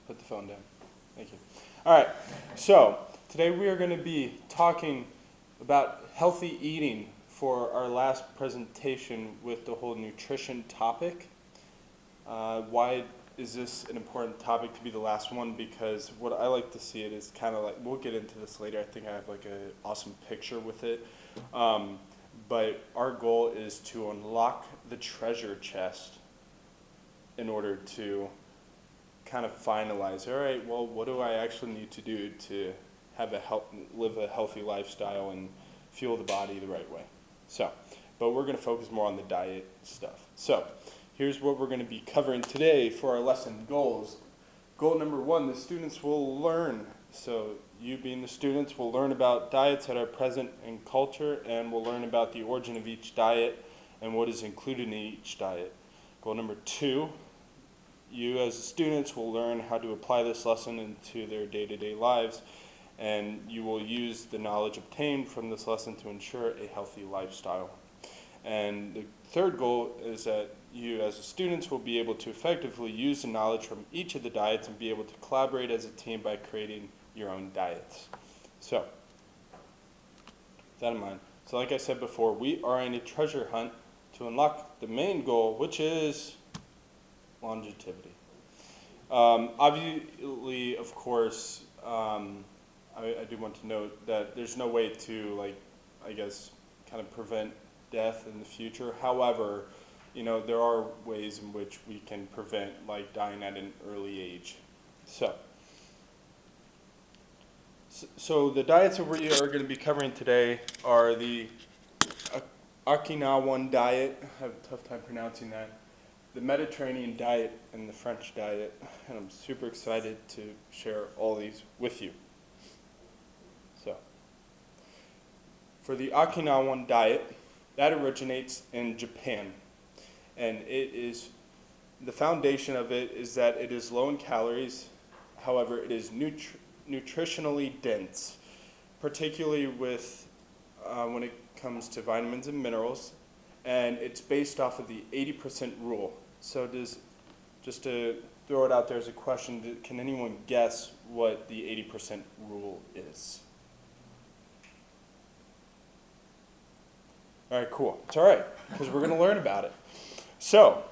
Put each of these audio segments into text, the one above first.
Put the phone down. Thank you. All right. So today we are going to be talking about healthy eating for our last presentation with the whole nutrition topic. Why is this an important topic to be the last one? Because what I like to see it is kind of like, we'll get into this later. I think I have like an awesome picture with it. But our goal is to unlock the treasure chest in order to kind of finalize, all right, well, what do I actually need to do to have live a healthy lifestyle and fuel the body the right way? So, but we're going to focus more on the diet stuff. So, here's what we're going to be covering today for our lesson goals. Goal number 1, the students will learn. So, you being the students will learn about diets that are present in culture, and we'll learn about the origin of each diet and what is included in each diet. Goal number 2, you as students will learn how to apply this lesson into their day-to-day lives, and you will use the knowledge obtained from this lesson to ensure a healthy lifestyle. And the third goal is that you as students will be able to effectively use the knowledge from each of the diets and be able to collaborate as a team by creating your own diets. So, with that in mind, so like I said before, we are in a treasure hunt to unlock the main goal, which is longevity. Obviously, of course, I do want to note that there's no way to, like, I guess, kind of prevent death in the future. However, you know, there are ways in which we can prevent, like, dying at an early age. So the diets that we are going to be covering today are the Okinawan diet. I have a tough time pronouncing that. The Mediterranean diet and the French diet, and I'm super excited to share all these with you. So, for the Okinawan diet, that originates in Japan, and it is, the foundation of it is that it is low in calories, however, it is nutritionally dense, particularly with when it comes to vitamins and minerals, and it's based off of the 80% rule. So just to throw it out there as a question, can anyone guess what the 80% rule is? All right, cool. It's all right, because we're going to learn about it. So,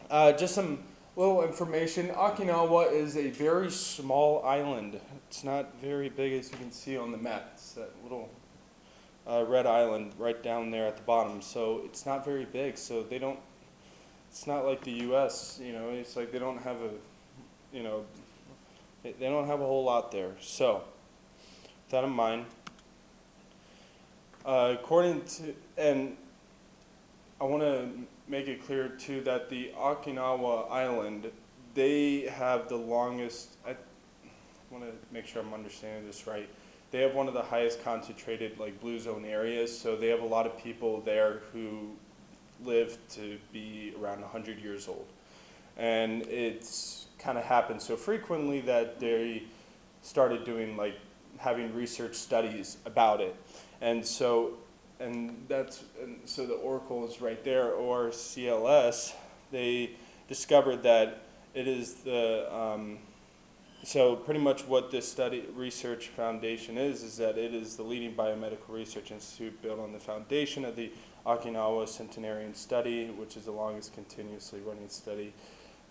just some little information. Okinawa is a very small island. It's not very big, as you can see on the map. It's that little red island right down there at the bottom. So it's not very big. So they don't, it's not like the U.S., you know, it's like they don't have a, you know, they don't have a whole lot there. So, with that in mind, according to, and I want to make it clear too that the Okinawa Island, they have the longest, I want to make sure I'm understanding this right, they have one of the highest concentrated like blue zone areas, so they have a lot of people there who live to be around 100 years old. And it's kind of happened so frequently that they started doing like having research studies about it. And so the Oracle is right there, or CLS, they discovered that it is the, so pretty much what this research foundation is that it is the leading biomedical research institute built on the foundation of the Okinawa Centenarian Study, which is the longest continuously running study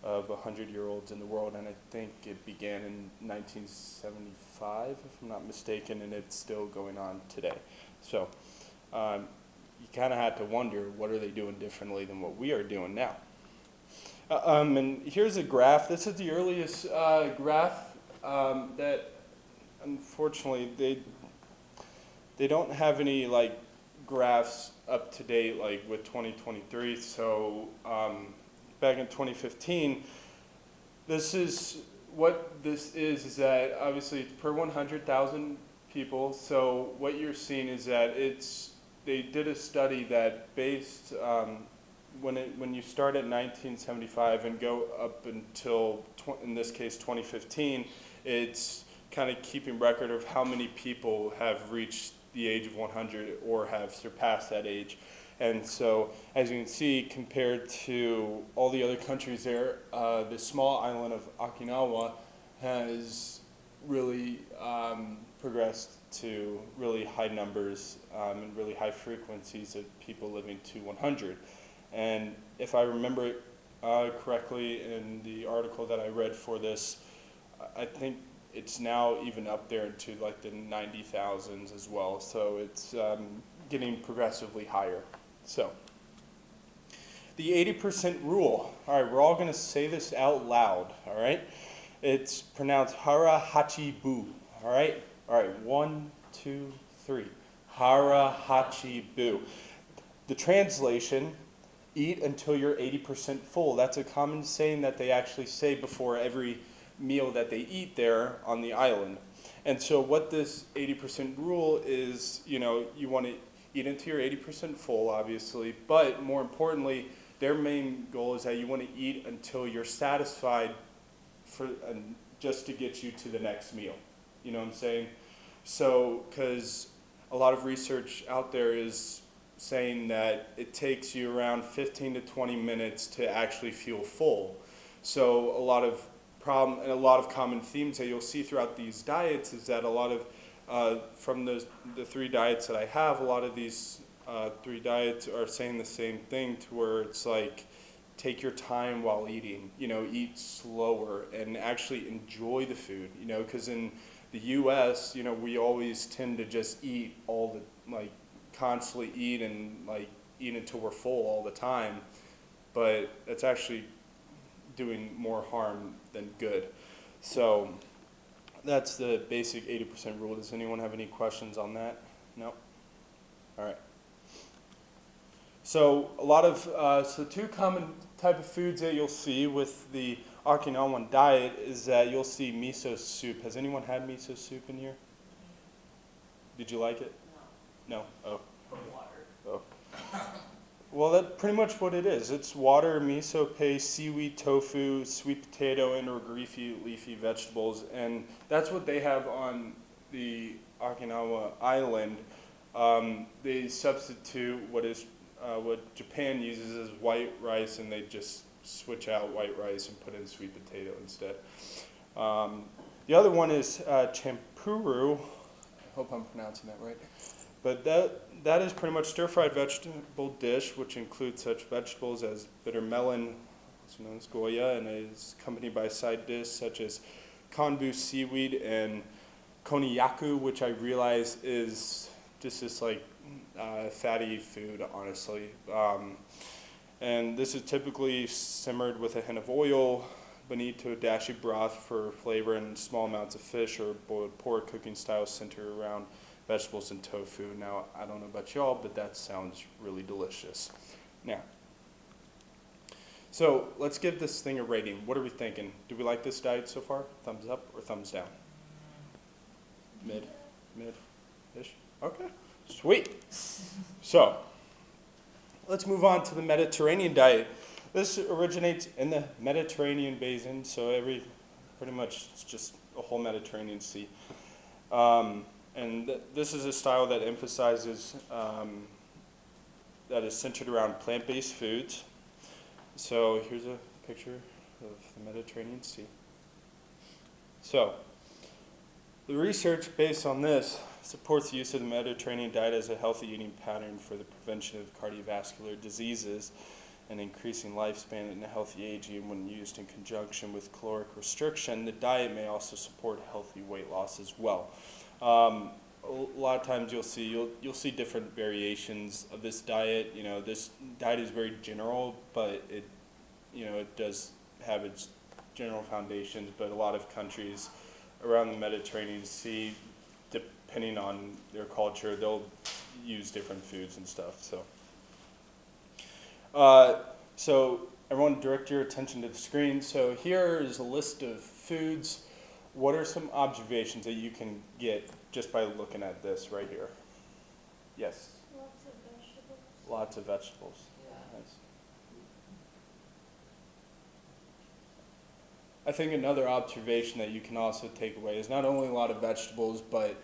of 100-year-olds in the world, and I think it began in 1975, if I'm not mistaken, and it's still going on today. So you kind of had to wonder, what are they doing differently than what we are doing now? And here's a graph. This is the earliest graph that, unfortunately, they don't have any like graphs up to date like with 2023. So back in 2015, this is what this is that obviously it's per 100,000 people. So what you're seeing is that they did a study that based when you start at 1975 and go up until in this case 2015, it's kind of keeping record of how many people have reached the age of 100 or have surpassed that age. And so, as you can see, compared to all the other countries there, the small island of Okinawa has really progressed to really high numbers and really high frequencies of people living to 100. And if I remember it correctly in the article that I read for this, I think it's now even up there into like the 90,000s as well. So it's getting progressively higher. So the 80% rule. All right, we're all going to say this out loud. All right, it's pronounced hara hachi bu. All right, 1, 2, 3. Hara hachi bu. The translation: eat until you're 80% full. That's a common saying that they actually say before every meal that they eat there on the island. And so what this 80% rule is, you want to eat until you're 80% full, obviously, but more importantly, their main goal is that you want to eat until you're satisfied just to get you to the next meal. You know what I'm saying? So, because a lot of research out there is saying that it takes you around 15 to 20 minutes to actually feel full. So a lot of common themes that you'll see throughout these diets is that a lot of, from the 3 diets that I have, a lot of these 3 diets are saying the same thing, to where it's like, take your time while eating, eat slower and actually enjoy the food, because in the US, we always tend to just eat constantly eat and eat until we're full all the time, but it's actually doing more harm than good. So that's the basic 80% rule. Does anyone have any questions on that? No? All right. So a lot of, 2 common type of foods that you'll see with the Okinawan diet is that you'll see miso soup. Has anyone had miso soup in here? Did you like it? No. Oh. Oh. Well, that's pretty much what it is. It's water, miso paste, seaweed, tofu, sweet potato, and or leafy vegetables, and that's what they have on the Okinawa island. They substitute what Japan uses as white rice, and they just switch out white rice and put in sweet potato instead. The other one is champuru. I hope I'm pronouncing that right. But that is pretty much stir-fried vegetable dish, which includes such vegetables as bitter melon, also known as goya, and is accompanied by side dishes such as konbu seaweed and koniyaku, which I realize is just this fatty food, honestly. And this is typically simmered with a hint of oil, beneath to a dashi broth for flavor, and small amounts of fish or boiled pork, cooking style centered around vegetables and tofu. Now, I don't know about y'all, but that sounds really delicious. Now, so let's give this thing a rating. What are we thinking? Do we like this diet so far? Thumbs up or thumbs down? Mid-ish? Okay, sweet. So, let's move on to the Mediterranean diet. This originates in the Mediterranean basin, so pretty much it's just a whole Mediterranean Sea. And this is a style that emphasizes, that is centered around plant-based foods. So here's a picture of the Mediterranean Sea. So the research based on this supports the use of the Mediterranean diet as a healthy eating pattern for the prevention of cardiovascular diseases and increasing lifespan and healthy aging. When used in conjunction with caloric restriction, the diet may also support healthy weight loss as well. A lot of times you'll see different variations of this diet. This diet is very general, but it does have its general foundations. But a lot of countries around the Mediterranean Sea, depending on their culture, they'll use different foods and stuff. So everyone, direct your attention to the screen. So here is a list of foods. What are some observations that you can get just by looking at this right here? Yes? Lots of vegetables. Lots of vegetables. Yeah. Nice. I think another observation that you can also take away is not only a lot of vegetables, but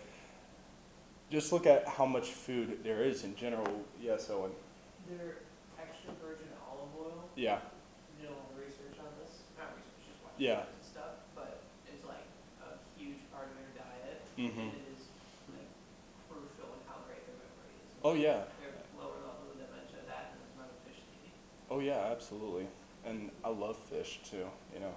just look at how much food there is in general. Yes, Owen? They're extra virgin olive oil. Yeah. Did a little research on this. Not research, just watching Yeah. videos and stuff. But it's like a huge part of their diet, Mm-hmm. and it is like crucial in how great their memory is. Oh yeah. Their lower levels of dementia, that and the amount of fish they eat. Oh yeah, absolutely. And I love fish too, you know.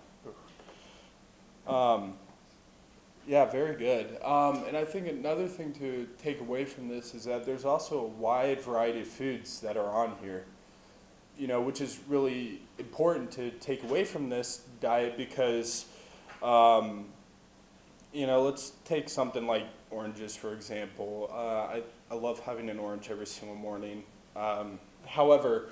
Yeah, very good. And I think another thing to take away from this is that there's also a wide variety of foods that are on here, you know, which is really important to take away from this diet because, you know, let's take something like oranges, for example. I love having an orange every single morning. However,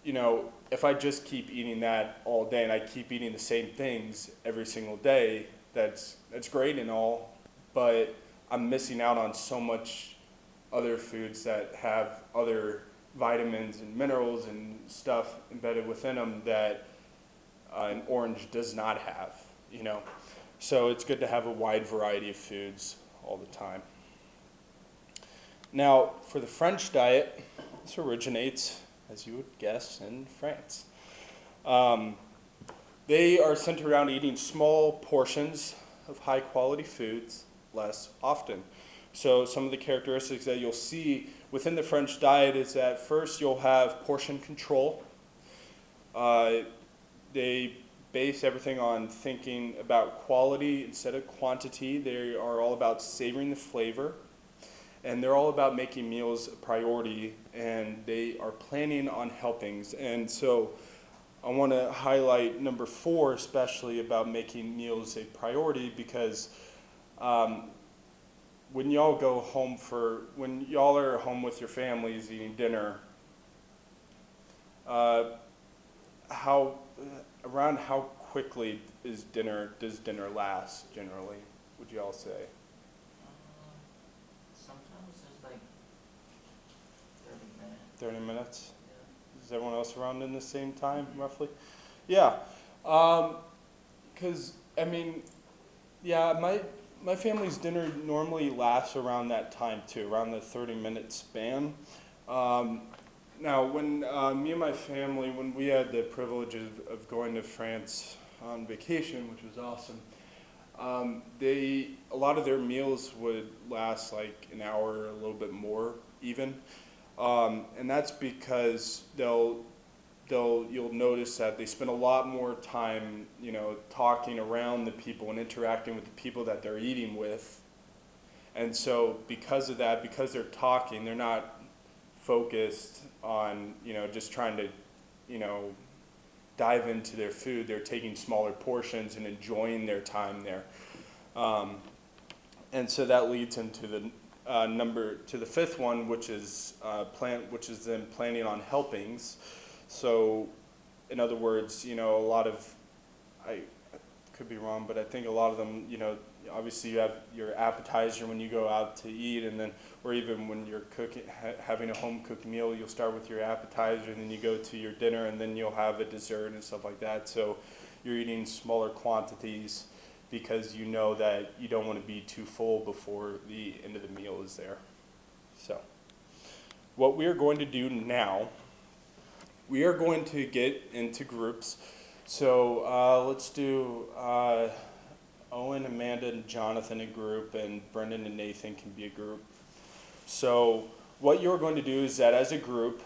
you know, if I just keep eating that all day and I keep eating the same things every single day, that's great and all, but I'm missing out on so much other foods that have other vitamins and minerals and stuff embedded within them that an orange does not have, you know. So it's good to have a wide variety of foods all the time. Now, for the French diet, this originates, as you would guess, in France. They are centered around eating small portions of high quality foods less often. So some of the characteristics that you'll see within the French diet is that first you'll have portion control. They base everything on thinking about quality instead of quantity. They are all about savoring the flavor. And they're all about making meals a priority, and they are planning on helpings. And so I want to highlight number 4, especially about making meals a priority, because when y'all are home with your families eating dinner, how quickly does dinner last generally? Would you all say? Sometimes it's like 30 minutes. 30 minutes? Yeah. Is everyone else around in the same time, roughly? Yeah. Because, I mean, yeah, my family's dinner normally lasts around that time, too, around the 30-minute span. Now, when me and my family, when we had the privilege of going to France on vacation, which was awesome, a lot of their meals would last like an hour, a little bit more even, and that's because you'll notice that they spend a lot more time, you know, talking around the people and interacting with the people that they're eating with, and so because of that, because they're talking, they're not focused on, you know, just trying to, you know, dive into their food. They're taking smaller portions and enjoying their time there. And so that leads into the the 5th one, which is then planning on helpings. So in other words, you know, a lot of, I could be wrong, but I think a lot of them, you know, obviously you have your appetizer when you go out to eat, and then, or even when you're cooking, having a home cooked meal, you'll start with your appetizer, and then you go to your dinner, and then you'll have a dessert and stuff like that. So you're eating smaller quantities because you know that you don't want to be too full before the end of the meal is there. So what we are going to do now, we are going to get into groups. So let's do Owen, Amanda, and Jonathan a group, and Brendan and Nathan can be a group. So what you're going to do is that as a group,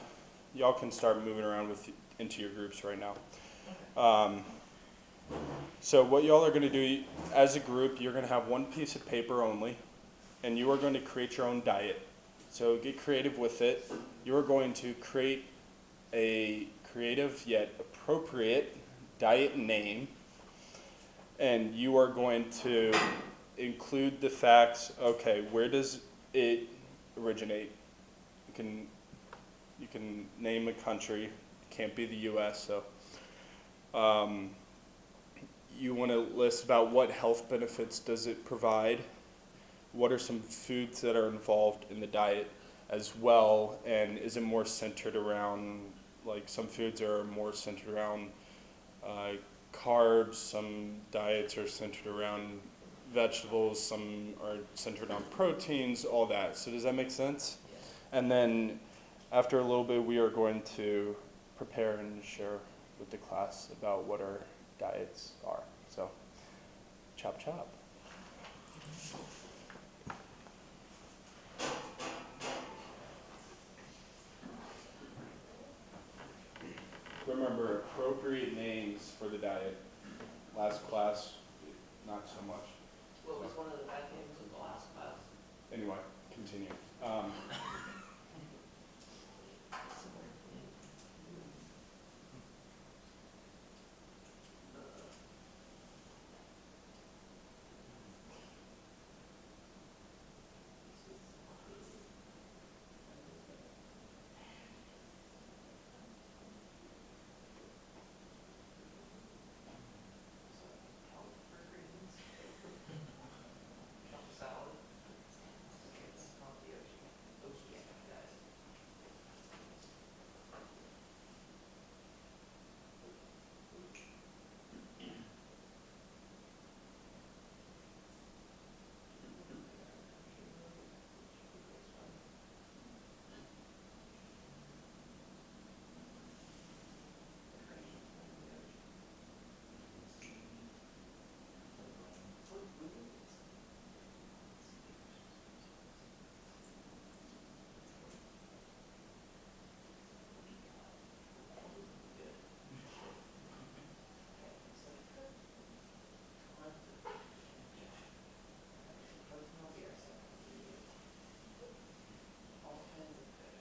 y'all can start moving around into your groups right now. So what y'all are going to do as a group, you're going to have one piece of paper only, and you are going to create your own diet. So get creative with it. You are going to create a creative yet appropriate diet name, and you are going to include the facts. Okay, where does it originate? You can name a country. It can't be the U.S. So you want to list about what health benefits does it provide. What are some foods that are involved in the diet as well, and is it more centered around, like some foods are more centered around carbs, some diets are centered around vegetables, some are centered on proteins, all that. So does that make sense? Yeah. And then after a little bit, we are going to prepare and share with the class about what our diets are. So, chop chop. Remember, appropriate names for the diet. Last class, not so much. What was one of the bad names of the last class? Anyway, continue. Salad. It's not the oceanic guys. All kinds of fish.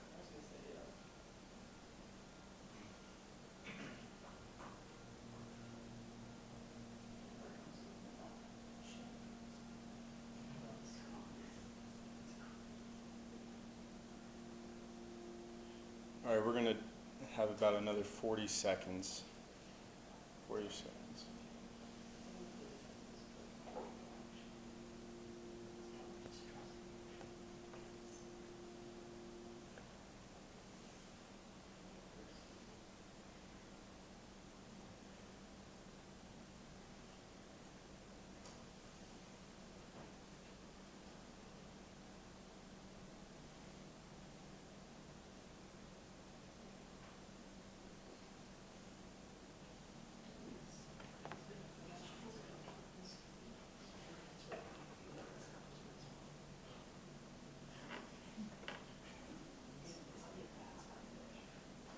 I was gonna say, All right, we're gonna have about another 40 seconds. 40 seconds.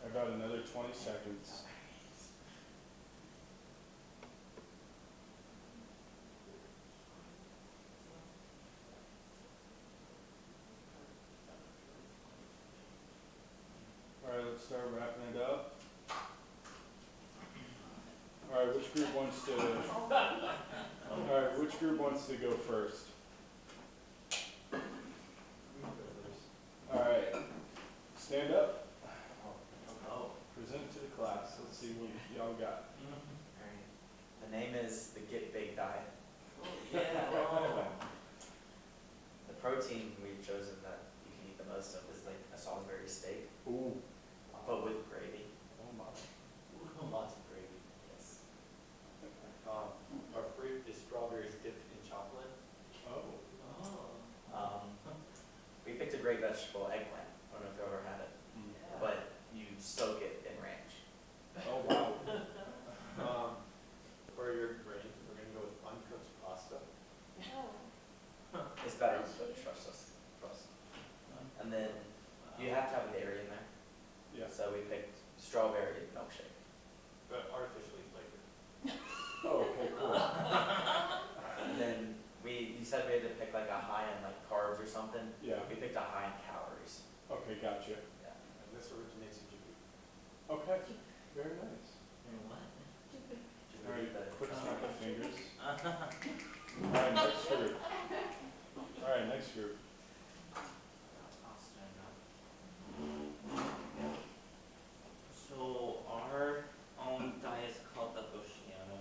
About another 20 seconds. All right, let's start wrapping it up. All right, which group wants to? All right, which group wants to go first? All right, stand up. Oh, Present to the class. Let's see what y'all got. alright. The name is the Get Big Diet. yeah. The protein we've chosen that you can eat the most of is like a Salisbury steak, Ooh. but with gravy. Oh my. Lots of gravy. Yes. Our fruit is strawberries dipped in chocolate. Oh. We picked a great vegetable, eggplant. I don't know if you've ever had it, Yeah. but you soak it in ranch. Oh wow. For your grain, we're gonna go with uncooked pasta. It's better, but trust us. Trust. And then you have to have a dairy in there. Yeah. So we picked strawberry milkshake. But artificially flavored. Oh, okay, cool. And then you said we had to pick like a high in like carbs or something. Yeah. We picked a high in calories. Okay, gotcha. Yeah. And this originates in Djibouti. Okay, very nice. What? All right, quick snap of fingers. All right, next group. All right, next group. So our diet is called the Oceano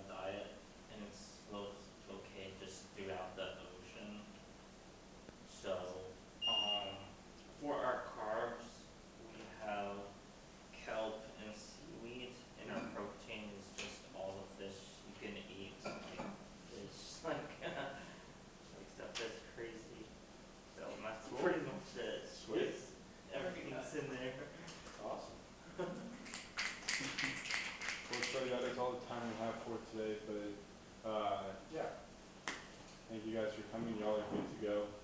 coming, y'all are good to go.